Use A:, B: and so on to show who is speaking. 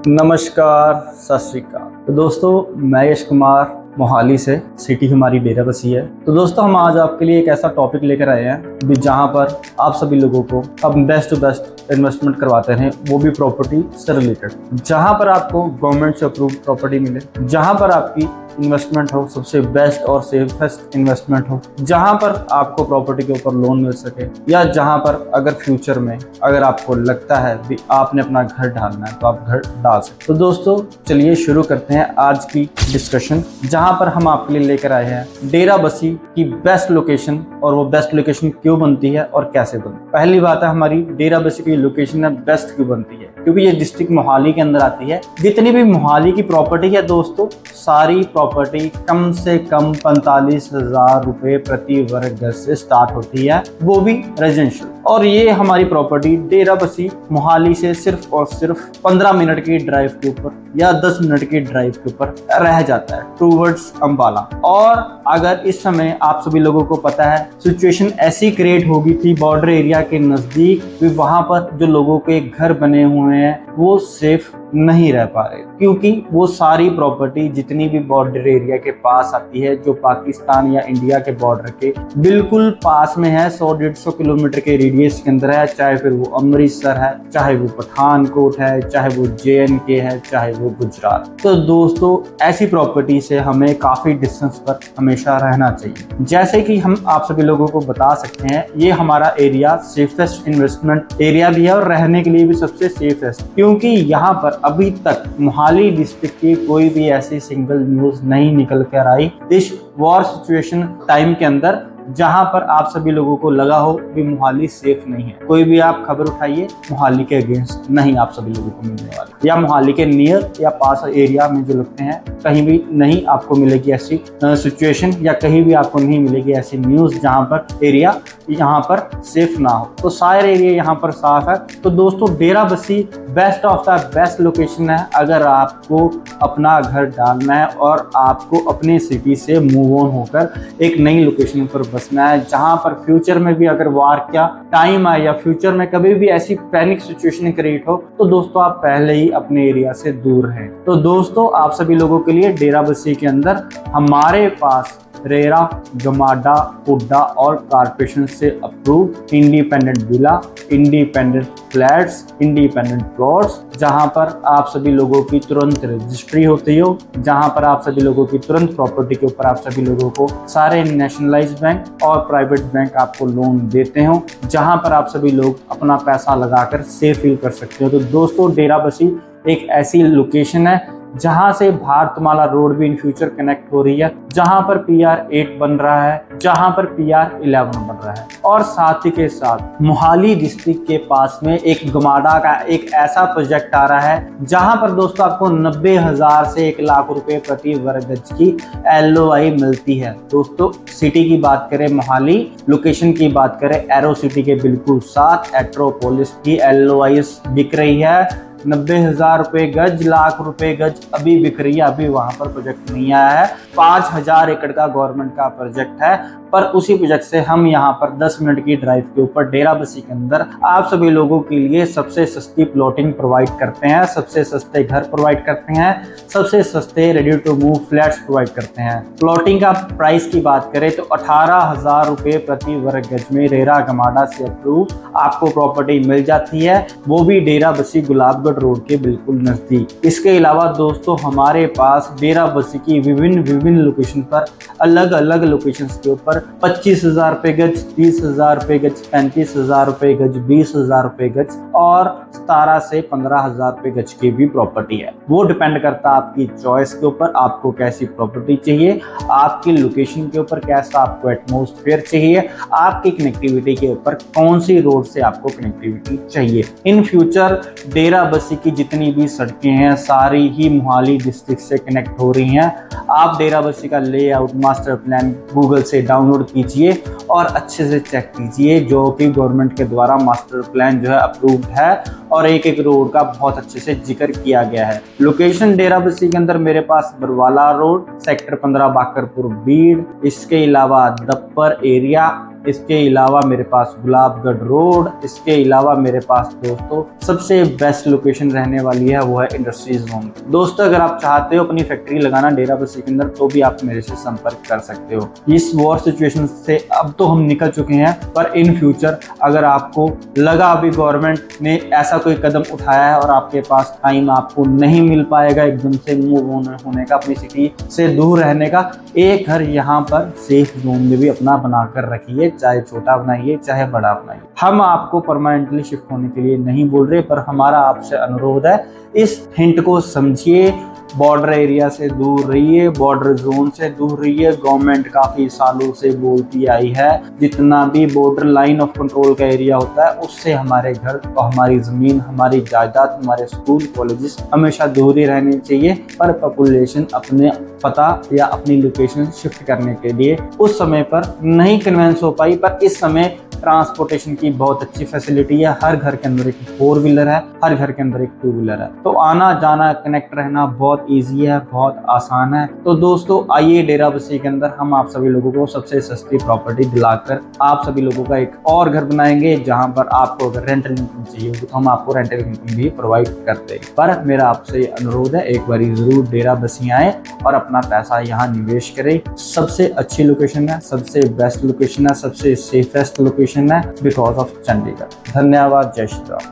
A: नमस्कार, सत श्री अकाल। तो दोस्तों, मैं यश कुमार मोहाली से, सिटी हमारी डेराबस्सी है। तो दोस्तों, हम आज आपके लिए एक ऐसा टॉपिक लेकर आए हैं जहां पर आप सभी लोगों को अब बेस्ट टू बेस्ट इन्वेस्टमेंट करवाते हैं, वो भी प्रॉपर्टी से रिलेटेड, जहां पर आपको गवर्नमेंट से अप्रूव प्रॉपर्टी मिले, जहां पर आपकी इन्वेस्टमेंट हो सबसे बेस्ट और सेफेस्ट इन्वेस्टमेंट हो, जहां पर आपको प्रॉपर्टी के ऊपर लोन मिल सके, या जहां पर अगर फ्यूचर में अगर आपको लगता है कि आपने अपना घर डालना है तो आप घर डाल सकते। तो दोस्तों, चलिए शुरू करते हैं आज की डिस्कशन, जहां पर हम आपके लिए लेकर आए हैं डेराबस्सी की बेस्ट लोकेशन, और वो बेस्ट लोकेशन क्यों बनती है और कैसे बनती है। पहली बात है, हमारी डेराबस्सी की लोकेशन है बेस्ट क्यों बनती है, क्योंकि ये डिस्ट्रिक्ट मोहाली के अंदर आती है। जितनी भी मोहाली की प्रॉपर्टी है दोस्तों, सारी प्रॉपर्टी कम से कम 45,000 रुपए प्रति वर्ग गज से स्टार्ट होती है, वो भी रेजिडेंशियल। और ये हमारी प्रॉपर्टी डेराबस्सी मोहाली से सिर्फ और सिर्फ 15 मिनट की ड्राइव के ऊपर या 10 मिनट की ड्राइव के ऊपर रह जाता है, टूवर्ड्स अंबाला। और अगर इस समय आप सभी लोगों को पता है, सिचुएशन ऐसी क्रिएट हो गई थी बॉर्डर एरिया के नजदीक भी, वहां पर जो लोगों के घर बने हुए हैं वो सेफ नहीं रह पा रहे, क्योंकि वो सारी प्रॉपर्टी जितनी भी बॉर्डर एरिया के पास आती है, जो पाकिस्तान या इंडिया के बॉर्डर के बिल्कुल पास में है, 100-150 किलोमीटर के रेडियस के अंदर है, चाहे फिर वो अमृतसर है, चाहे वो पठानकोट है, चाहे वो JNK है, चाहे वो गुजरात। तो दोस्तों, ऐसी प्रॉपर्टी से हमें काफी डिस्टेंस पर हमेशा रहना चाहिए। जैसे कि हम आप सभी लोगों को बता सकते हैं, ये हमारा एरिया सेफेस्ट इन्वेस्टमेंट एरिया भी है और रहने के लिए भी सबसे सेफेस्ट, क्योंकि यहाँ पर अभी तक मोहाली डिस्ट्रिक्ट की कोई भी ऐसी सिंगल न्यूज नहीं निकल कर आई इस वॉर सिचुएशन टाइम के अंदर, जहां पर आप सभी लोगों को लगा हो कि मोहाली सेफ नहीं है। कोई भी आप खबर उठाइए, मोहाली के अगेंस्ट नहीं आप सभी लोगों को मिलने वाली, या मोहाली के नियर या पास एरिया में जो लगते हैं, कहीं भी नहीं आपको मिलेगी ऐसी सिचुएशन, या कहीं भी आपको नहीं मिलेगी ऐसी न्यूज जहां पर एरिया यहाँ पर सेफ ना हो। तो सारे एरिया यहाँ पर साफ है। तो दोस्तों, Derabassi best of the best location है अगर आपको अपना घर डालना है और आपको अपने सिटी से मूव ऑन होकर एक नई लोकेशन पर बसना है, जहां पर फ्यूचर में भी अगर वार का टाइम आए या फ्यूचर में कभी भी ऐसी पैनिक सिचुएशन क्रिएट हो, तो दोस्तों आप पहले ही अपने एरिया से दूर हैं। तो दोस्तों, आप सभी लोगों के लिए डेराबस्सी के अंदर हमारे पास रेरा, गमाडा, पुड्डा और कारपोरेशन से approve independent villa, independent flats, independent plots, जहां पर आप सभी लोगों की तुरंत रजिस्ट्री होती हो, जहां पर आप सभी लोगों की तुरंत प्रॉपर्टी के ऊपर आप सभी लोगों को सारे नेशनलाइज्ड बैंक और प्राइवेट बैंक आपको लोन देते हो, जहां पर आप सभी लोग अपना पैसा लगाकर सेफ फील कर सकते हो। तो दोस्तों, डेराबस्सी एक ऐसी लोकेशन है जहां से भारतमाला रोड भी इन फ्यूचर कनेक्ट हो रही है, जहां पर PR 8 बन रहा है, जहां पर PR 11 बन रहा है, और साथ ही के साथ मोहाली डिस्ट्रिक्ट के पास में एक गमाडा का एक ऐसा प्रोजेक्ट आ रहा है, जहां पर दोस्तों आपको 90,000 से 1 लाख रुपए प्रति वर्ग गज की LOI मिलती है। दोस्तों, सिटी की बात करें, मोहाली लोकेशन की बात करें, एरो सिटी के बिल्कुल साथ एट्रोपोलिस की LOI बिक रही है 90,000 रुपए गज, लाख रुपए गज अभी बिक रही है। अभी वहां पर प्रोजेक्ट नहीं आया है। 5,000 एकड़ का गवर्नमेंट का प्रोजेक्ट है, पर उसी प्रोजेक्ट से हम यहाँ पर 10 मिनट की ड्राइव के ऊपर डेराबस्सी के अंदर आप सभी लोगों के लिए सबसे सस्ती प्लॉटिंग प्रोवाइड करते हैं, सबसे सस्ते घर प्रोवाइड करते हैं, सबसे सस्ते ready to move flats provide करते हैं। प्लॉटिंग का प्राइस की बात करें तो 18,000 रुपए प्रति वर्ग गज में रेरा गमाडा से अप्रूव आपको प्रॉपर्टी मिल जाती है, वो भी डेराबस्सी गुलाबगढ़ रोड के बिल्कुल नजदीक। इसके अलावा दोस्तों, हमारे पास डेराबस्सी की विभिन्न लोकेशन पर अलग अलग लोकेशन के ऊपर 25,000 रुपए गज, 30,000 रुपए गज, 35,000 रुपए गज, 20,000 रुपए गज और 17 से 15,000 रुपए गज की भी प्रॉपर्टी है। वो डिपेंड करता है आपकी चॉइस के ऊपर, आपको कैसी प्रॉपर्टी चाहिए, आपकी लोकेशन के ऊपर कैसा आपको एटमॉस्फेयर चाहिए, आपकी कनेक्टिविटी के ऊपर कौन सी रोड से आपको कनेक्टिविटी चाहिए। इन फ्यूचर डेराबस्सी की जितनी भी सड़कें हैं सारी ही मोहाली डिस्ट्रिक्ट से कनेक्ट हो रही हैं। आप डेराबस्सी का लेआउट मास्टर प्लान गूगल से डाउनलोड कीजिए और अच्छे से चेक कीजिए, जो कि गवर्नमेंट के द्वारा मास्टर प्लान जो है अप्रूव्ड है, और एक एक रोड का बहुत अच्छे से जिक्र किया गया है। लोकेशन डेराबस्सी के अंदर मेरे पास बरवाला रोड, सेक्टर 15 बाकरपुर बीड़, इसके अलावा दप्पर एरिया, इसके अलावा मेरे पास गुलाबगढ़ रोड, इसके अलावा मेरे पास दोस्तों सबसे बेस्ट लोकेशन रहने वाली है वो है इंडस्ट्रीज जोन। दोस्तों अगर आप चाहते हो अपनी फैक्ट्री लगाना डेराबस्सी के अंदर तो भी आप मेरे से संपर्क कर सकते हो। इस वॉर सिचुएशन से अब तो हम निकल चुके हैं, पर इन फ्यूचर अगर आपको लगा अभी गवर्नमेंट ने ऐसा कोई कदम उठाया है और आपके पास टाइम आपको नहीं मिल पाएगा एकदम से मूव होने का, अपनी सिटी से दूर रहने का, एक घर यहाँ पर सेफ जोन में भी अपना बनाकर रखिए, चाहे छोटा बनाइए चाहे बड़ा बनाइए। हम आपको परमानेंटली शिफ्ट होने के लिए नहीं बोल रहे, पर हमारा आपसे अनुरोध है इस हिंट को समझिए। बॉर्डर एरिया से दूर रहिए, बॉर्डर जोन से दूर रहिए। गवर्नमेंट काफ़ी सालों से बोलती आई है जितना भी बॉर्डर लाइन ऑफ कंट्रोल का एरिया होता है उससे हमारे घर और हमारी ज़मीन, हमारी जायदाद, हमारे स्कूल कॉलेजेस हमेशा दूर ही रहनी चाहिए। पर पॉपुलेशन अपने पता या अपनी लोकेशन शिफ्ट करने के लिए उस समय पर नहीं कन्वेंस हो पाई, पर इस समय ट्रांसपोर्टेशन की बहुत अच्छी फैसिलिटी है। हर घर के अंदर एक 4 व्हीलर है, हर घर के अंदर एक 2 व्हीलर है, तो आना जाना कनेक्ट रहना बहुत इजी है, बहुत आसान है। तो दोस्तों आइए डेराबस्सी के अंदर हम आप सभी लोगों को सबसे सस्ती प्रॉपर्टी दिलाकर आप सभी लोगों का एक और घर बनाएंगे, जहां पर आपको अगर रेंटल इनकम चाहिए होगी तो हम आपको रेंटल इनकम भी प्रोवाइड करते हैं। पर मेरा आपसे अनुरोध है एक बार जरूर डेराबस्सी आए और अपना पैसा यहाँ निवेश करें। सबसे अच्छी लोकेशन है, सबसे बेस्ट लोकेशन है, सबसे सेफेस्ट लोकेशन है बिकॉज ऑफ चंडीगढ़। धन्यवाद। जय श्री राम।